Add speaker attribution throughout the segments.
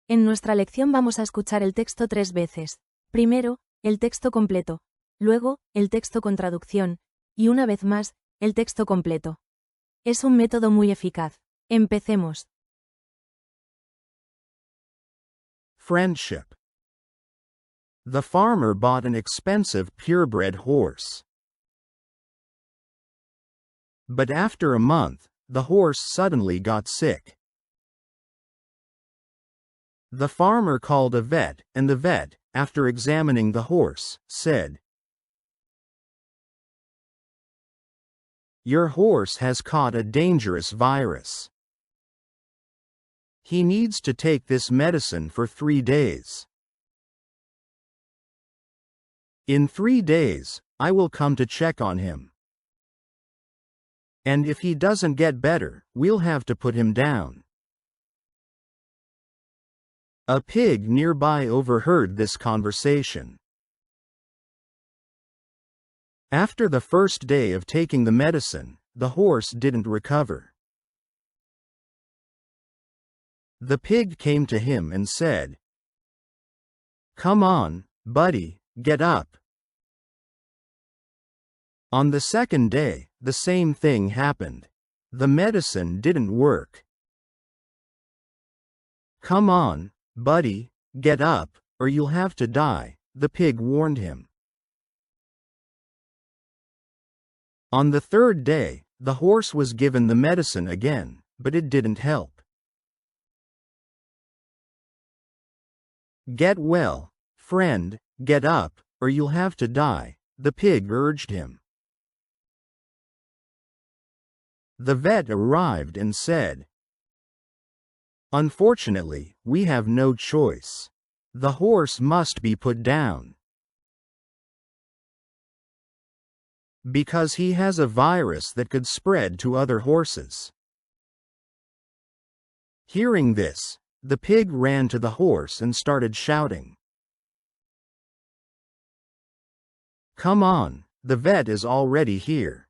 Speaker 1: En nuestra lección vamos a escuchar el texto 3 veces. Primero, el texto completo. Luego, el texto con traducción. Y una vez más, el texto completo. Es un método muy eficaz. Empecemos.
Speaker 2: Friendship. The farmer bought an expensive purebred horse. But after a month, the horse suddenly got sick. The farmer called a vet, and the vet, after examining the horse, said, "Your horse has caught a dangerous virus. He needs to take this medicine for 3 days. In 3 days, I will come to check on him. And if he doesn't get better, we'll have to put him down." A pig nearby overheard this conversation. After the first day of taking the medicine, the horse didn't recover. The pig came to him and said, "Come on, buddy, get up." On the second day, the same thing happened. The medicine didn't work. "Come on, buddy, get up, or you'll have to die," the pig warned him. On the third day, the horse was given the medicine again, but it didn't help. "Get well, friend, get up, or you'll have to die," the pig urged him. The vet arrived and said, "Unfortunately, we have no choice. The horse must be put down. Because he has a virus that could spread to other horses." Hearing this, the pig ran to the horse and started shouting, "Come on, the vet is already here.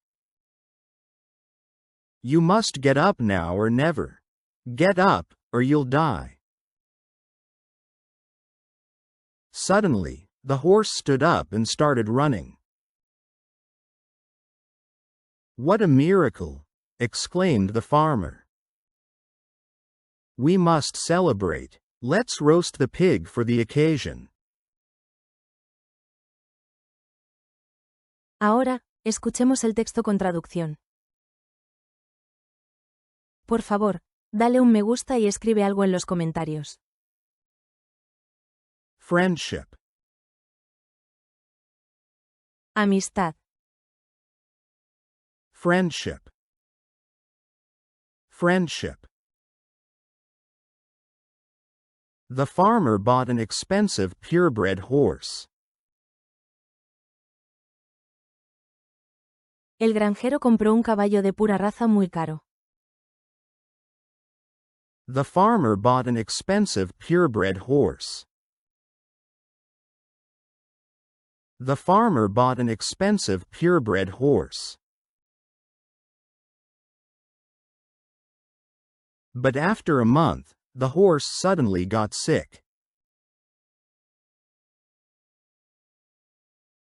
Speaker 2: You must get up now or never. Get up, or you'll die." Suddenly, the horse stood up and started running. "What a miracle!" exclaimed the farmer. "We must celebrate. Let's roast the pig for the occasion."
Speaker 1: Ahora, escuchemos el texto con traducción. Por favor, dale un me gusta y escribe algo en los comentarios.
Speaker 2: Friendship.
Speaker 1: Amistad.
Speaker 2: Friendship. Friendship. The farmer bought an expensive purebred horse.
Speaker 1: El granjero compró un caballo de pura raza muy caro.
Speaker 2: The farmer bought an expensive purebred horse. The farmer bought an expensive purebred horse. But after a month, the horse suddenly got sick.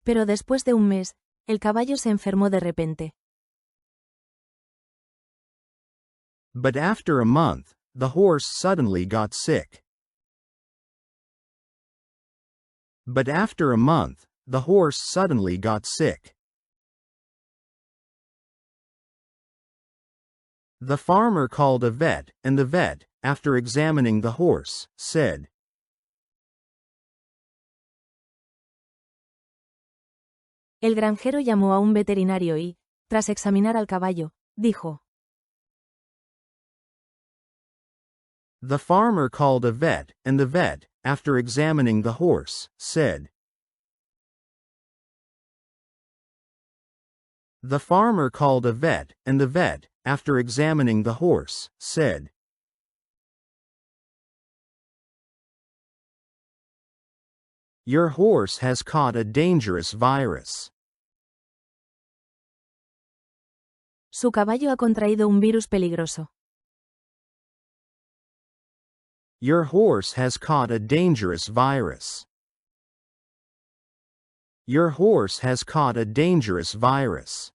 Speaker 1: Pero después de un mes, el caballo se enfermó de repente.
Speaker 2: But after a month, the horse suddenly got sick. But after a month, the horse suddenly got sick. The farmer called a vet, and the vet, after examining the horse, said,
Speaker 1: El granjero llamó a un veterinario y, tras examinar al caballo, dijo,
Speaker 2: The farmer called a vet, and the vet, after examining the horse, said, The farmer called a vet, and the vet, after examining the horse, said, Your horse has caught a dangerous virus.
Speaker 1: Su caballo ha contraído un virus peligroso.
Speaker 2: Your horse has caught a dangerous virus. Your horse has caught a dangerous virus.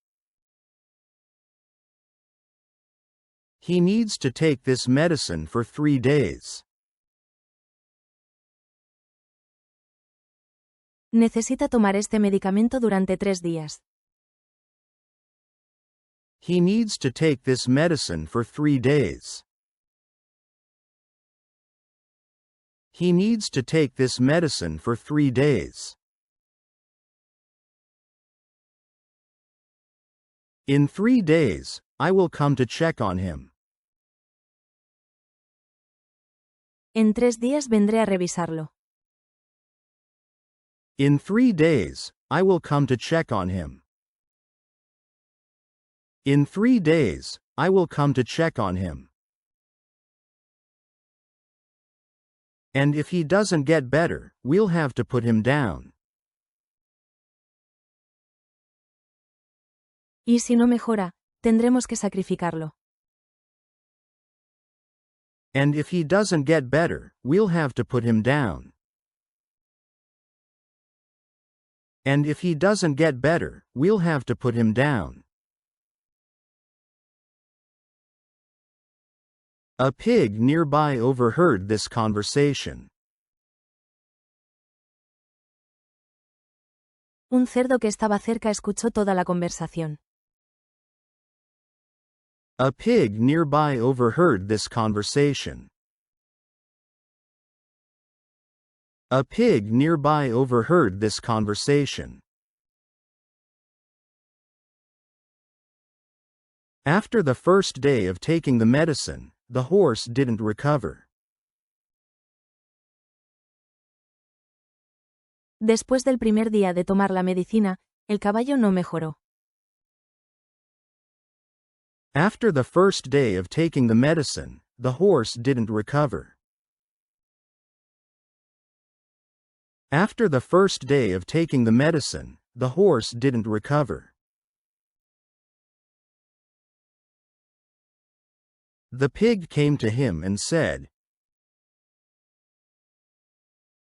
Speaker 2: He needs to take this medicine for 3 days.
Speaker 1: Necesita tomar este medicamento durante 3 días.
Speaker 2: He needs to take this medicine for 3 days. He needs to take this medicine for 3 days. In 3 days, I will come to check on him.
Speaker 1: En 3 días vendré a revisarlo.
Speaker 2: In 3 days, I will come to check on him. In 3 days, I will come to check on him. And if he doesn't get better, we'll have to put him down.
Speaker 1: Y si no mejora, tendremos que sacrificarlo.
Speaker 2: And if he doesn't get better, we'll have to put him down. And if he doesn't get better, we'll have to put him down. A pig nearby overheard this conversation.
Speaker 1: Un cerdo que estaba cerca escuchó toda la conversación.
Speaker 2: A pig nearby overheard this conversation. A pig nearby overheard this conversation. After the first day of taking the medicine, the horse didn't recover.
Speaker 1: Después del primer día de tomar la medicina, el caballo no mejoró.
Speaker 2: After the first day of taking the medicine, the horse didn't recover. After the first day of taking the medicine, the horse didn't recover. The pig came to him and said.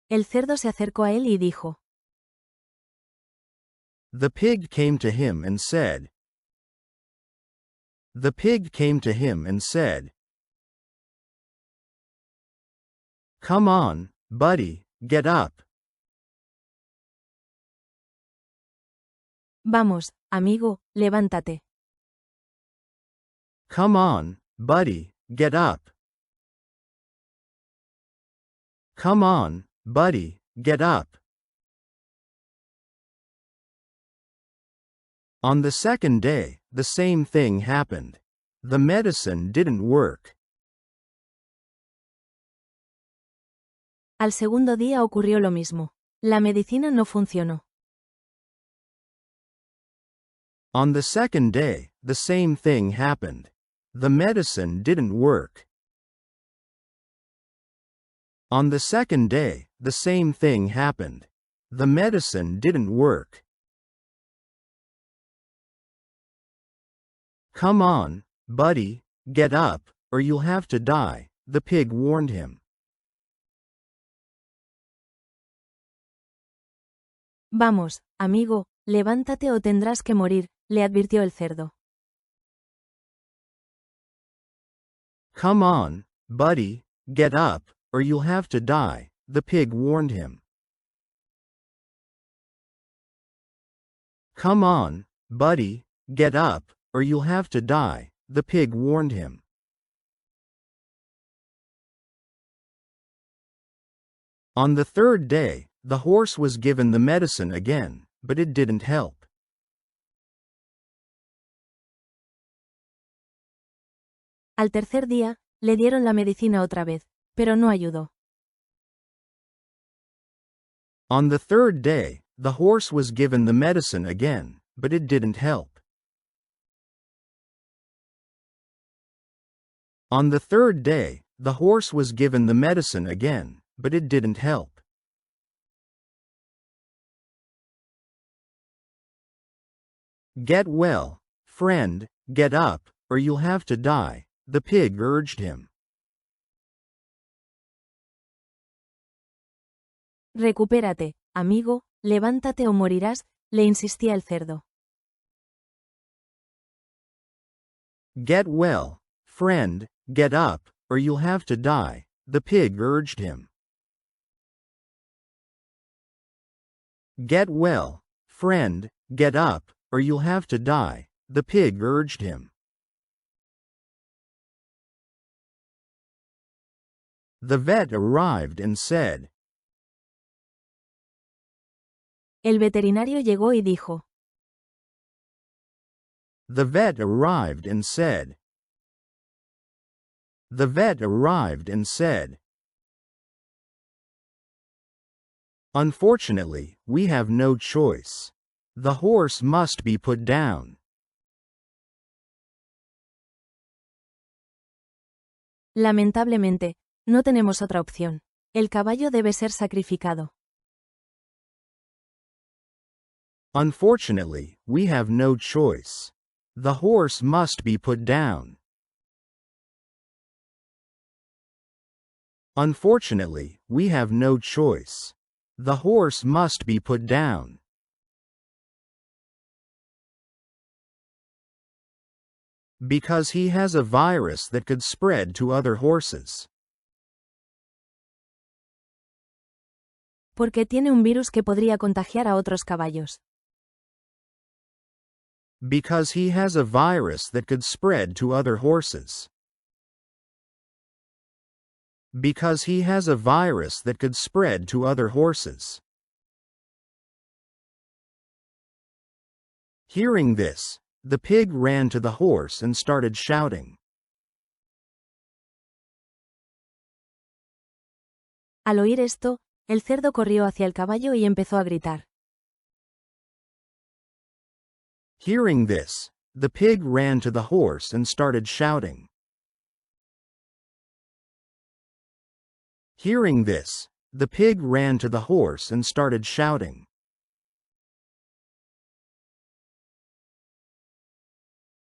Speaker 1: El cerdo se acercó a él y dijo.
Speaker 2: The pig came to him and said. The pig came to him and said. Come on, buddy, get up.
Speaker 1: Vamos, amigo, levántate.
Speaker 2: Come on, buddy, get up. Come on, buddy, get up. On the second day, the same thing happened. The medicine didn't work.
Speaker 1: Al segundo día ocurrió lo mismo. La medicina no funcionó.
Speaker 2: On the second day, the same thing happened. The medicine didn't work. On the second day, the same thing happened. The medicine didn't work. Come on, buddy, get up, or you'll have to die, the pig warned him.
Speaker 1: Vamos, amigo, levántate o tendrás que morir, le advirtió el cerdo.
Speaker 2: Come on, buddy, get up, or you'll have to die, the pig warned him. Come on, buddy, get up, or you'll have to die, the pig warned him. On the third day, the horse was given the medicine again, but it didn't help.
Speaker 1: Al tercer día, le dieron la medicina otra vez, pero no ayudó.
Speaker 2: On the third day, the horse was given the medicine again, but it didn't help. On the third day, the horse was given the medicine again, but it didn't help. Get well, friend, get up, or you'll have to die, the pig urged him.
Speaker 1: Recupérate, amigo, levántate o morirás, le insistía el cerdo.
Speaker 2: Get well, friend, get up, or you'll have to die, the pig urged him. Get well, friend, get up, or you'll have to die, the pig urged him. The vet arrived and said.
Speaker 1: El veterinario llegó y dijo.
Speaker 2: The vet arrived and said. The vet arrived and said. Unfortunately, we have no choice. The horse must be put down.
Speaker 1: Lamentablemente, no tenemos otra opción. El caballo debe ser sacrificado.
Speaker 2: Unfortunately, we have no choice. The horse must be put down. Unfortunately, we have no choice. The horse must be put down. Because he has a virus that could spread to other horses.
Speaker 1: Porque tiene un virus que podría contagiar a otros caballos.
Speaker 2: Because he has a virus that could spread to other horses. Because he has a virus that could spread to other horses. Hearing this, the pig ran to the horse and started shouting.
Speaker 1: Al oír esto, el cerdo corrió hacia el caballo y empezó a gritar.
Speaker 2: Hearing this, the pig ran to the horse and started shouting. Hearing this, the pig ran to the horse and started shouting.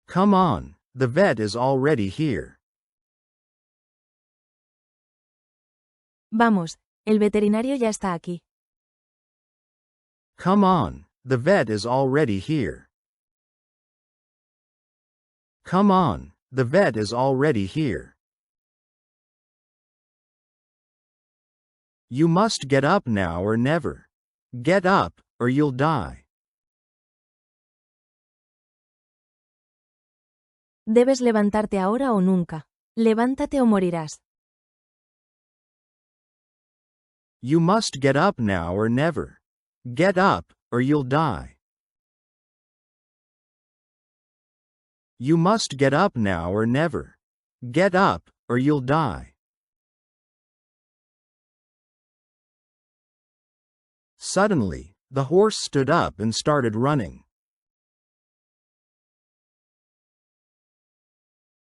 Speaker 2: Come on, the vet is already here.
Speaker 1: Vamos, el veterinario ya está aquí.
Speaker 2: Come on, the vet is already here. Come on, the vet is already here. You must get up now or never. Get up, or you'll die.
Speaker 1: Debes levantarte ahora o nunca. Levántate o morirás.
Speaker 2: You must get up now or never. Get up, or you'll die. You must get up now or never. Get up, or you'll die. Suddenly, the horse stood up and started running.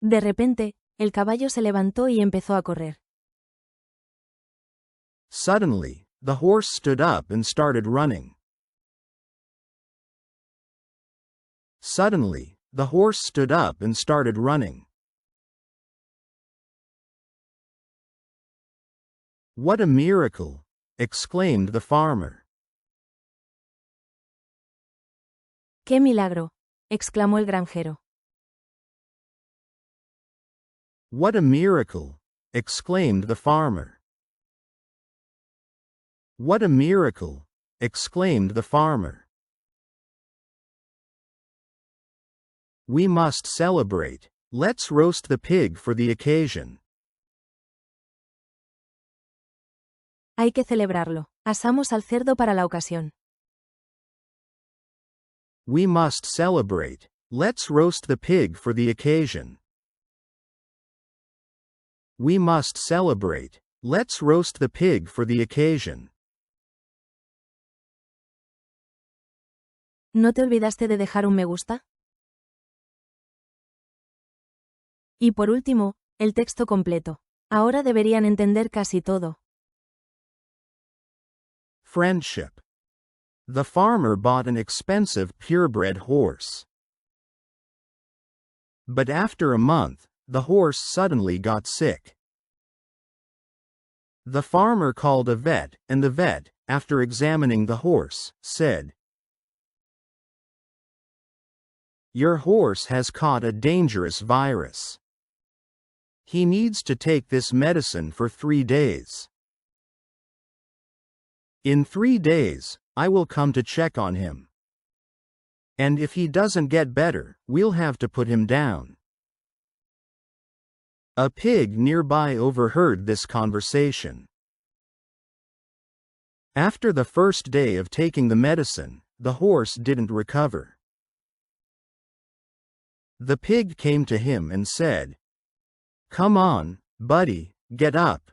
Speaker 1: De repente, el caballo se levantó y empezó a correr.
Speaker 2: Suddenly, the horse stood up and started running. Suddenly, the horse stood up and started running. What a miracle! Exclaimed the farmer.
Speaker 1: ¡Qué milagro! Exclamó el granjero.
Speaker 2: What a miracle! Exclaimed the farmer. What a miracle! Exclaimed the farmer. We must celebrate. Let's roast the pig for the occasion.
Speaker 1: Hay que celebrarlo. Asamos al cerdo para la ocasión.
Speaker 2: We must celebrate. Let's roast the pig for the occasion. We must celebrate. Let's roast the pig for the occasion.
Speaker 1: ¿No te olvidaste de dejar un me gusta? Y por último, el texto completo. Ahora deberían entender casi todo.
Speaker 2: Friendship. The farmer bought an expensive purebred horse. But after a month, the horse suddenly got sick. The farmer called a vet, and the vet, after examining the horse, said, "Your horse has caught a dangerous virus. He needs to take this medicine for 3 days. In 3 days, I will come to check on him. And if he doesn't get better, we'll have to put him down." A pig nearby overheard this conversation. After the first day of taking the medicine, the horse didn't recover. The pig came to him and said, "Come on, buddy, get up."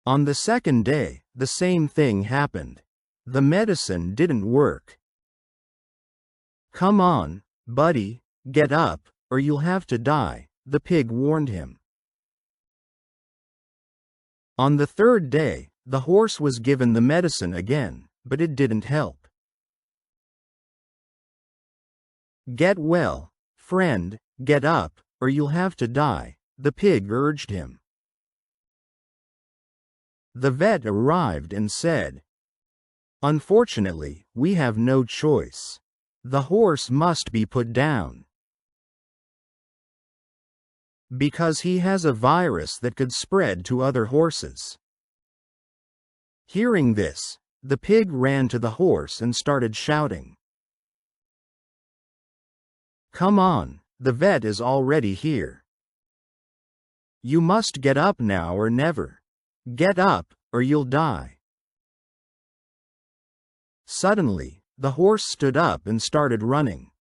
Speaker 2: On the second day, the same thing happened. The medicine didn't work. "Come on, buddy, get up, or you'll have to die," the pig warned him. On the third day, the horse was given the medicine again, but it didn't help. "Get well, friend, get up, or you'll have to die," the pig urged him. The vet arrived and said, "Unfortunately, we have no choice. The horse must be put down. Because he has a virus that could spread to other horses." Hearing this, the pig ran to the horse and started shouting, "Come on, the vet is already here. You must get up now or never. Get up, or you'll die." Suddenly, the horse stood up and started running.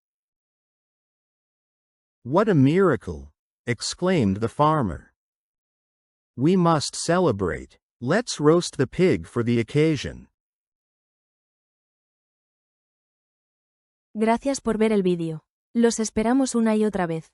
Speaker 2: "What a miracle!" exclaimed the farmer. "We must celebrate. Let's roast the pig for the occasion."
Speaker 1: Gracias por ver el vídeo. Los esperamos una y otra vez.